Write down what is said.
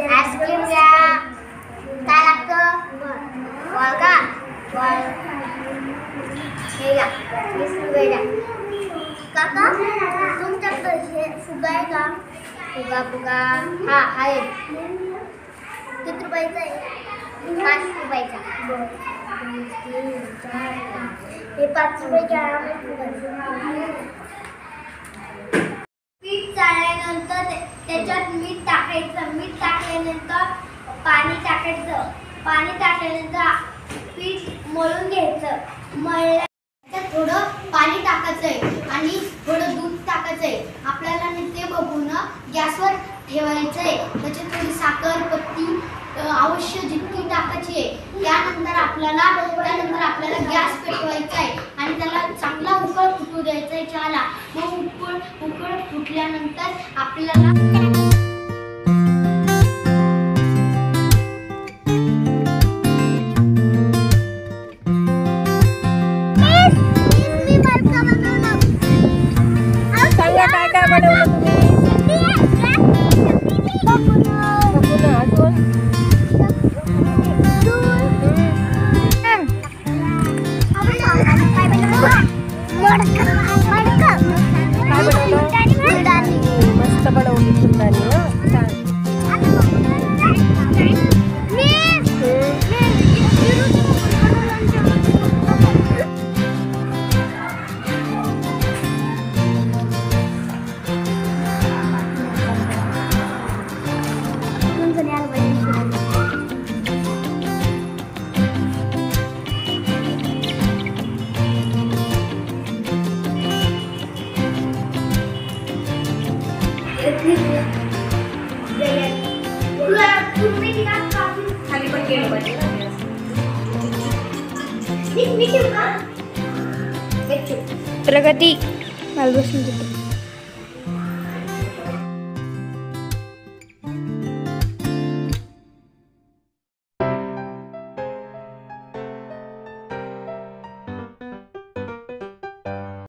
Ice cream घ्या, काय लागतं? बॉल का? बॉल हे घ्या, 20 रुपये द्या. काका तुमच्याकडे फुगा आहे का? फुगा हा आहे. किती रुपयाचा आहे? 5 रुपयाचा. हे 5 रुपयाच्या पीठ चाळल्यानंतर त्याच्यात मीठ टाकायचं. मीठ टाकल्यानंतर पाणी टाकायचं. पाणी टाकल्यानंतर पीठ मळून घ्यायचं. मळल्यानंतर थोडं पाणी टाकायचंय आणि थोडं दूध टाकायचंय. आपल्याला ते बघून गॅसवर ठेवायचंय. त्याच्यात थोडी साखर, पत्ती अवश्य जितकी टाकायची आहे. त्यानंतर आपल्याला गॅस पेटवायचा आहे आणि त्याला चांगला उकळ फुटू द्यायचा आहे चहाला. मग उकळ फुटल्यानंतर आपल्याला मस्त बनवली फुलदाणी. प्रगती.